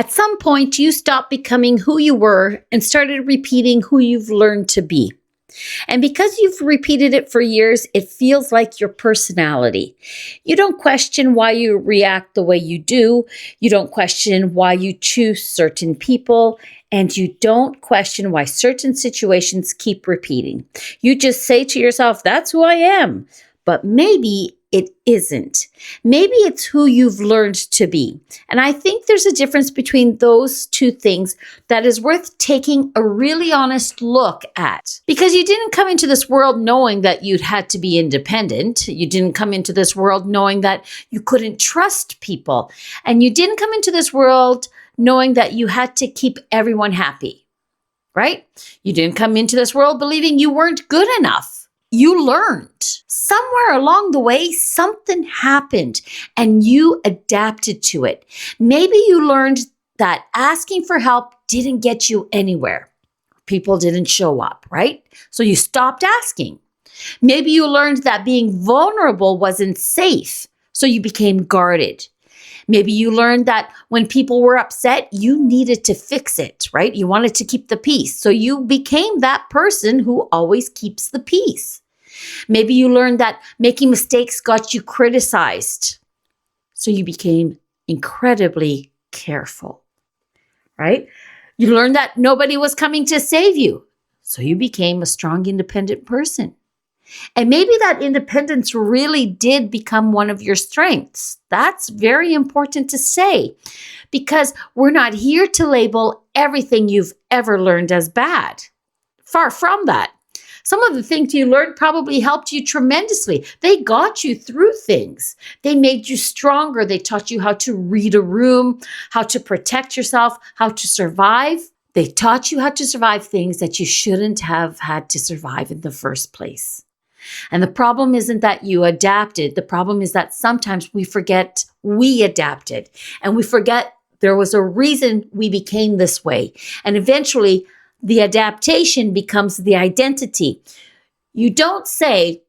At some point, you stopped becoming who you were and started repeating who you've learned to be. And because you've repeated it for years, it feels like your personality. You don't question why you react the way you do. You don't question why you choose certain people. And you don't question why certain situations keep repeating. You just say to yourself, that's who I am. But maybe it isn't. Maybe it's who you've learned to be. And I think there's a difference between those two things that is worth taking a really honest look at. Because you didn't come into this world knowing that you'd had to be independent. You didn't come into this world knowing that you couldn't trust people. And you didn't come into this world knowing that you had to keep everyone happy, right? You didn't come into this world believing you weren't good enough. You learned. Somewhere along the way, something happened and you adapted to it. Maybe you learned that asking for help didn't get you anywhere. People didn't show up, right? So you stopped asking. Maybe you learned that being vulnerable wasn't safe, so you became guarded. Maybe you learned that when people were upset, you needed to fix it, right? You wanted to keep the peace. So you became that person who always keeps the peace. Maybe you learned that making mistakes got you criticized. So you became incredibly careful, right? You learned that nobody was coming to save you. So you became a strong, independent person. And maybe that independence really did become one of your strengths. That's very important to say because we're not here to label everything you've ever learned as bad. Far from that. Some of the things you learned probably helped you tremendously. They got you through things. They made you stronger. They taught you how to read a room, how to protect yourself, how to survive. They taught you how to survive things that you shouldn't have had to survive in the first place. And the problem isn't that you adapted. The problem is that sometimes we forget we adapted and we forget there was a reason we became this way. And eventually, the adaptation becomes the identity. You don't say,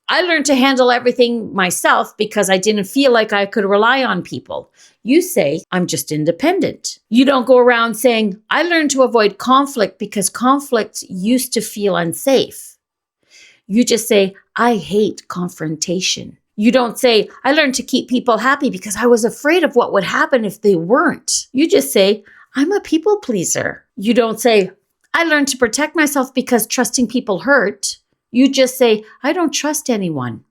I learned to handle everything myself because I didn't feel like I could rely on people. You say, I'm just independent. You don't go around saying, I learned to avoid conflict because conflict used to feel unsafe. You just say, I hate confrontation. You don't say, I learned to keep people happy because I was afraid of what would happen if they weren't. You just say, I'm a people pleaser. You don't say, I learned to protect myself because trusting people hurt. You just say, I don't trust anyone.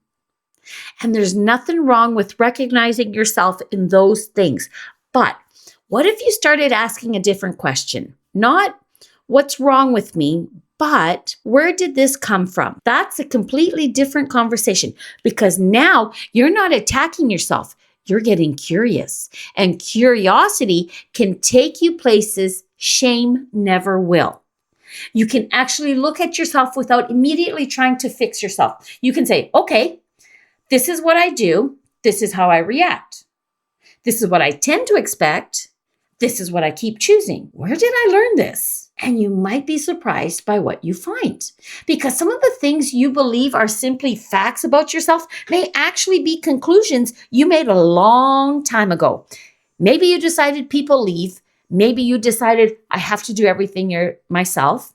And there's nothing wrong with recognizing yourself in those things. But what if you started asking a different question? Not what's wrong with me, but where did this come from? That's a completely different conversation because now you're not attacking yourself. You're getting curious. And curiosity can take you places shame never will. You can actually look at yourself without immediately trying to fix yourself. You can say, okay, this is what I do. This is how I react. This is what I tend to expect. This is what I keep choosing. Where did I learn this? And you might be surprised by what you find. Because some of the things you believe are simply facts about yourself may actually be conclusions you made a long time ago. Maybe you decided people leave. Maybe you decided I have to do everything myself.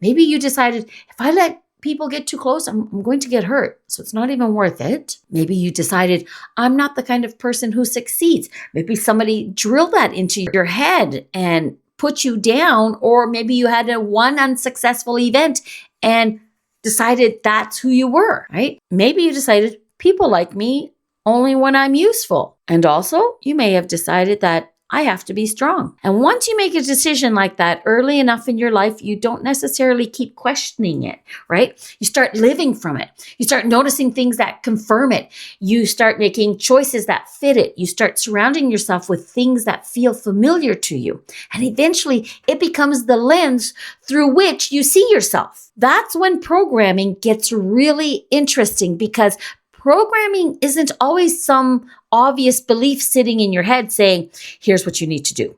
Maybe you decided if I let people get too close, I'm going to get hurt. So it's not even worth it. Maybe you decided I'm not the kind of person who succeeds. Maybe somebody drilled that into your head and put you down. Or maybe you had one unsuccessful event and decided that's who you were, right? Maybe you decided people like me only when I'm useful. And also you may have decided that I have to be strong. And once you make a decision like that early enough in your life, you don't necessarily keep questioning it, right? You start living from it. You start noticing things that confirm it. You start making choices that fit it. You start surrounding yourself with things that feel familiar to you. And eventually it becomes the lens through which you see yourself. That's when programming gets really interesting because programming isn't always some obvious belief sitting in your head saying, here's what you need to do.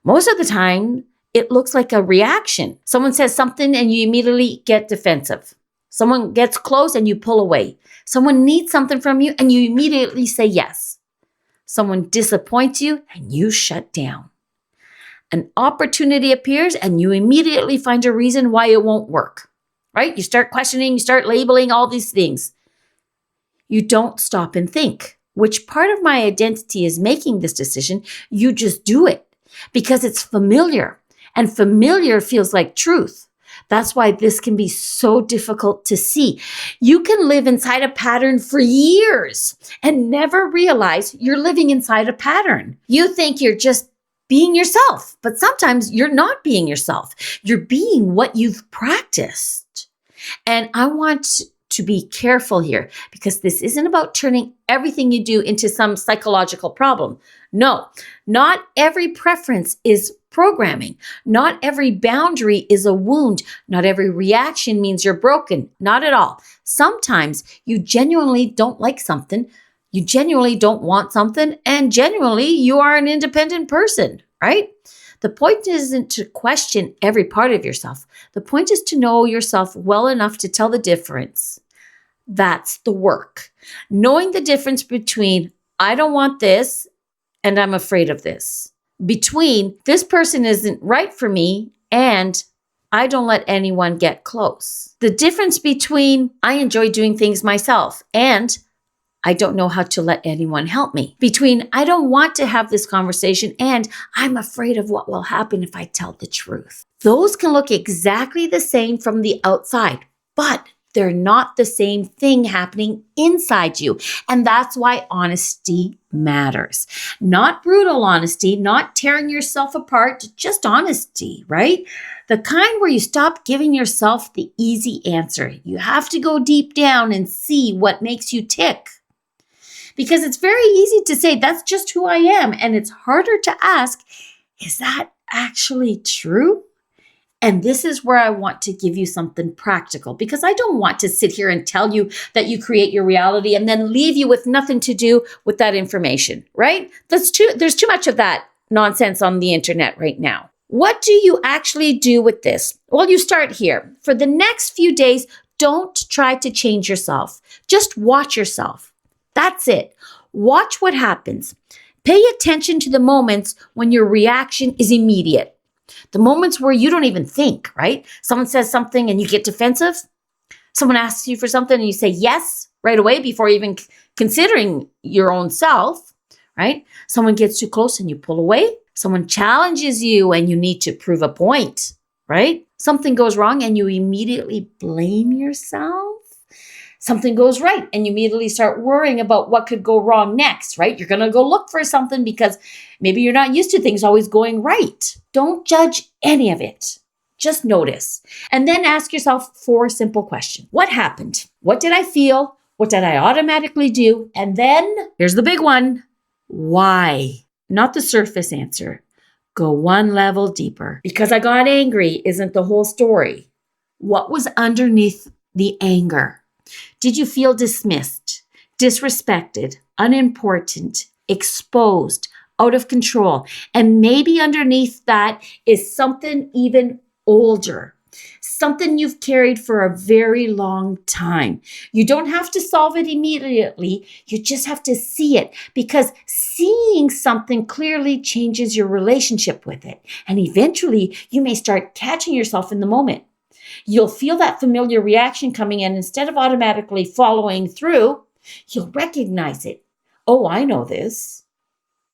Most of the time, it looks like a reaction. Someone says something and you immediately get defensive. Someone gets close and you pull away. Someone needs something from you and you immediately say yes. Someone disappoints you and you shut down. An opportunity appears and you immediately find a reason why it won't work, right? You start questioning, you start labeling all these things. You don't stop and think, which part of my identity is making this decision? You just do it because it's familiar, and familiar feels like truth. That's why this can be so difficult to see. You can live inside a pattern for years and never realize you're living inside a pattern. You think you're just being yourself, but sometimes you're not being yourself. You're being what you've practiced. And I want to be careful here because this isn't about turning everything you do into some psychological problem. No, not every preference is programming. Not every boundary is a wound. Not every reaction means you're broken. Not at all. Sometimes you genuinely don't like something. You genuinely don't want something, and genuinely you are an independent person, right? The point isn't to question every part of yourself. The point is to know yourself well enough to tell the difference. That's the work. Knowing the difference between I don't want this and I'm afraid of this. Between this person isn't right for me and I don't let anyone get close. The difference between I enjoy doing things myself and I don't know how to let anyone help me. Between I don't want to have this conversation and I'm afraid of what will happen if I tell the truth. Those can look exactly the same from the outside, but they're not the same thing happening inside you. And that's why honesty matters. Not brutal honesty, not tearing yourself apart, just honesty, right? The kind where you stop giving yourself the easy answer. You have to go deep down and see what makes you tick. Because it's very easy to say, that's just who I am. And it's harder to ask, is that actually true? And this is where I want to give you something practical, because I don't want to sit here and tell you that you create your reality and then leave you with nothing to do with that information, right? There's too much of that nonsense on the internet right now. What do you actually do with this? Well, you start here. For the next few days, don't try to change yourself. Just watch yourself. That's it. Watch what happens. Pay attention to the moments when your reaction is immediate. The moments where you don't even think, right? Someone says something and you get defensive. Someone asks you for something and you say yes right away before even considering your own self, right? Someone gets too close and you pull away. Someone challenges you and you need to prove a point, right? Something goes wrong and you immediately blame yourself. Something goes right and you immediately start worrying about what could go wrong next, right? You're going to go look for something because maybe you're not used to things always going right. Don't judge any of it. Just notice. And then ask yourself 4 simple questions. What happened? What did I feel? What did I automatically do? And then here's the big one. Why? Not the surface answer. Go one level deeper. Because I got angry isn't the whole story. What was underneath the anger? Did you feel dismissed, disrespected, unimportant, exposed, out of control? And maybe underneath that is something even older, something you've carried for a very long time. You don't have to solve it immediately. You just have to see it, because seeing something clearly changes your relationship with it. And eventually you may start catching yourself in the moment. You'll feel that familiar reaction coming in. Instead of automatically following through, you'll recognize it. Oh, I know this.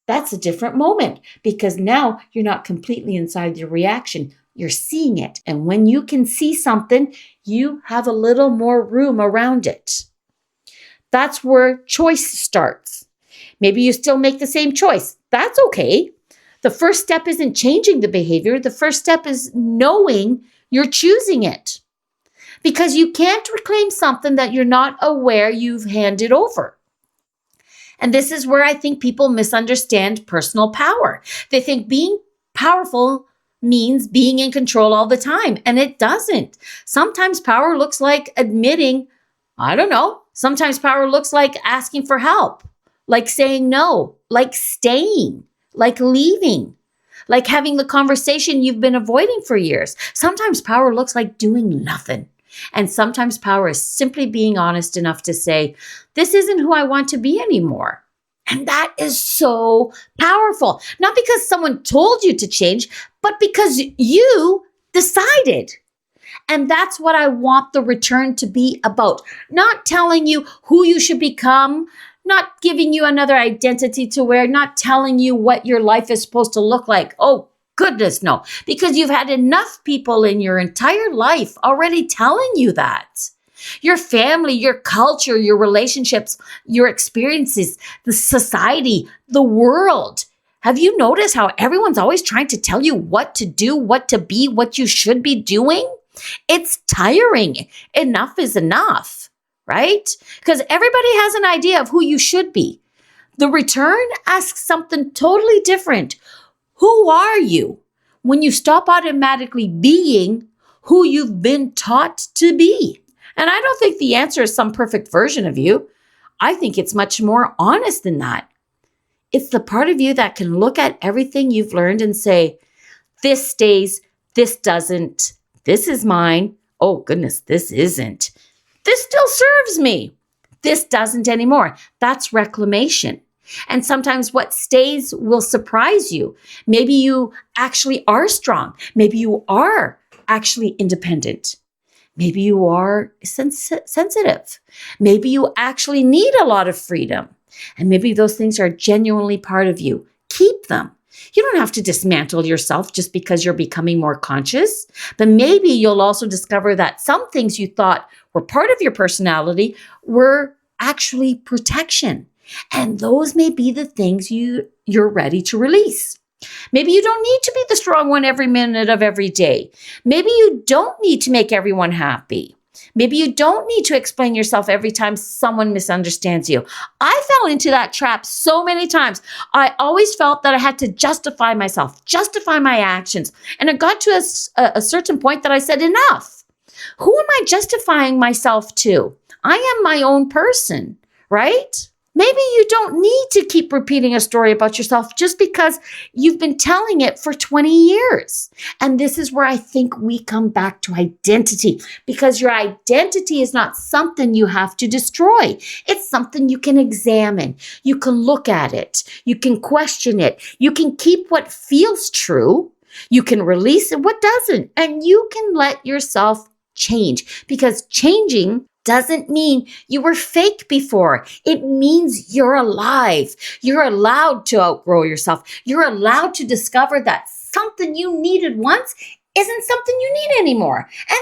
That's a different moment, because now you're not completely inside your reaction. You're seeing it. And when you can see something, you have a little more room around it. That's where choice starts. Maybe you still make the same choice. That's okay. The first step isn't changing the behavior. The first step is knowing you're choosing it, because you can't reclaim something that you're not aware you've handed over. And this is where I think people misunderstand personal power. They think being powerful means being in control all the time, and it doesn't. Sometimes power looks like admitting, I don't know. Sometimes power looks like asking for help, like saying no, like staying, like leaving, like having the conversation you've been avoiding for years. Sometimes power looks like doing nothing. And sometimes power is simply being honest enough to say, this isn't who I want to be anymore. And that is so powerful. Not because someone told you to change, but because you decided. And that's what I want the return to be about. Not telling you who you should become, not giving you another identity to wear, not telling you what your life is supposed to look like. Oh, goodness, no. Because you've had enough people in your entire life already telling you that. Your family, your culture, your relationships, your experiences, the society, the world. Have you noticed how everyone's always trying to tell you what to do, what to be, what you should be doing? It's tiring. Enough is enough, right? Because everybody has an idea of who you should be. The return asks something totally different. Who are you when you stop automatically being who you've been taught to be? And I don't think the answer is some perfect version of you. I think it's much more honest than that. It's the part of you that can look at everything you've learned and say, this stays, this doesn't, this is mine. Oh goodness, this isn't. This still serves me. This doesn't anymore. That's reclamation. And sometimes what stays will surprise you. Maybe you actually are strong. Maybe you are actually independent. Maybe you are sensitive. Maybe you actually need a lot of freedom. And maybe those things are genuinely part of you. Keep them. You don't have to dismantle yourself just because you're becoming more conscious. But maybe you'll also discover that some things you thought were part of your personality were actually protection. And those may be the things you're ready to release. Maybe you don't need to be the strong one every minute of every day. Maybe you don't need to make everyone happy. Maybe you don't need to explain yourself every time someone misunderstands you. I fell into that trap so many times. I always felt that I had to justify myself, justify my actions. And it got to a certain point that I said, enough. Who am I justifying myself to? I am my own person, right? Maybe you don't need to keep repeating a story about yourself just because you've been telling it for 20 years. And this is where I think we come back to identity, because your identity is not something you have to destroy. It's something you can examine. You can look at it. You can question it. You can keep what feels true. You can release what doesn't. And you can let yourself change, because changing doesn't mean you were fake before. It means you're alive. You're allowed to outgrow yourself. You're allowed to discover that something you needed once isn't something you need anymore. And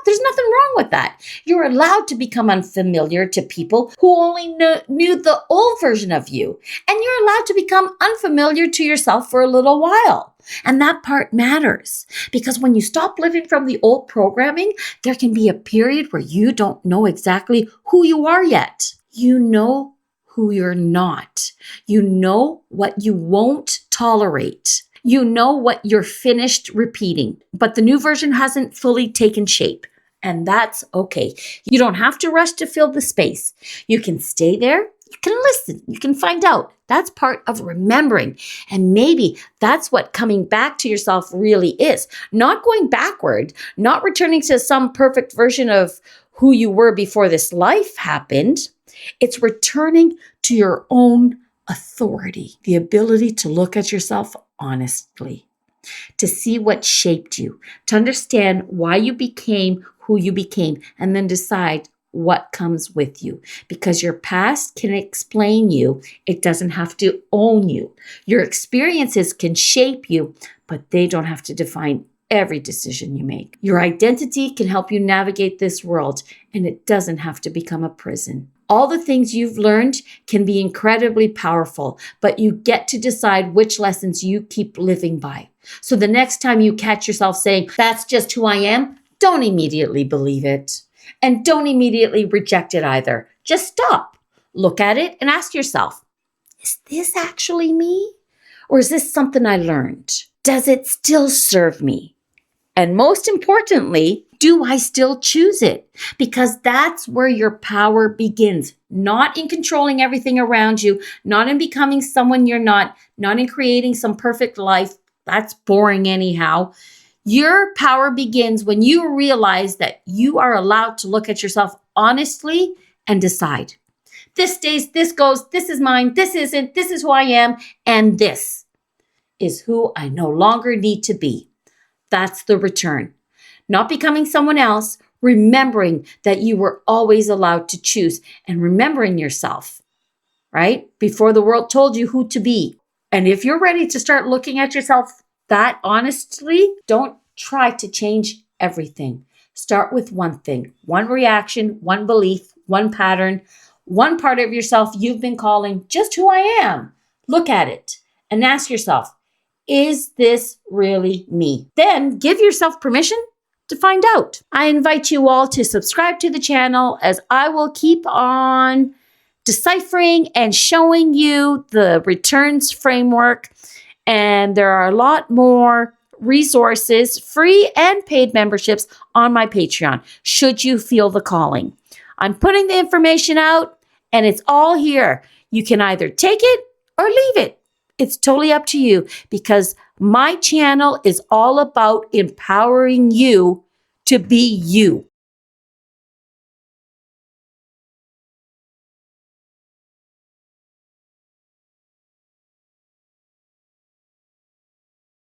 there's nothing wrong with that. You're allowed to become unfamiliar to people who only knew the old version of you. And you're allowed to become unfamiliar to yourself for a little while. And that part matters, because when you stop living from the old programming, there can be a period where you don't know exactly who you are yet. You know who you're not. You know what you won't tolerate. You know what you're finished repeating, but the new version hasn't fully taken shape. And that's okay. You don't have to rush to fill the space. You can stay there. You can listen. You can find out. That's part of remembering. And maybe that's what coming back to yourself really is. Not going backward, not returning to some perfect version of who you were before this life happened. It's returning to your own authority, the ability to look at yourself honestly, to see what shaped you, to understand why you became who you became, and then decide what comes with you, because your past can explain you. It doesn't have to own you. Your experiences can shape you, but they don't have to define every decision you make. Your identity can help you navigate this world, and it doesn't have to become a prison. All the things you've learned can be incredibly powerful, but you get to decide which lessons you keep living by. So the next time you catch yourself saying, "That's just who I am," don't immediately believe it. And don't immediately reject it either. Just stop, look at it, and ask yourself, is this actually me? Or is this something I learned? Does it still serve me? And most importantly, do I still choose it? Because that's where your power begins. Not in controlling everything around you, not in becoming someone you're not in creating some perfect life. That's boring anyhow. Your power begins when you realize that you are allowed to look at yourself honestly and decide. this stays, this goes, this is mine, this isn't, this is who I am, and this is who I no longer need to be. That's the return. Not becoming someone else, remembering that you were always allowed to choose and remembering yourself, right? Before the world told you who to be. And if you're ready to start looking at yourself that honestly, don't try to change everything. Start with one thing, one reaction, one belief, one pattern, one part of yourself you've been calling just who I am. Look at it and ask yourself, is this really me? Then give yourself permission to find out. I invite you all to subscribe to the channel as I will keep on deciphering and showing you the returns framework. And there are a lot more resources, free and paid memberships on my Patreon, should you feel the calling. I'm putting the information out and it's all here. You can either take it or leave it. It's totally up to you because my channel is all about empowering you to be you.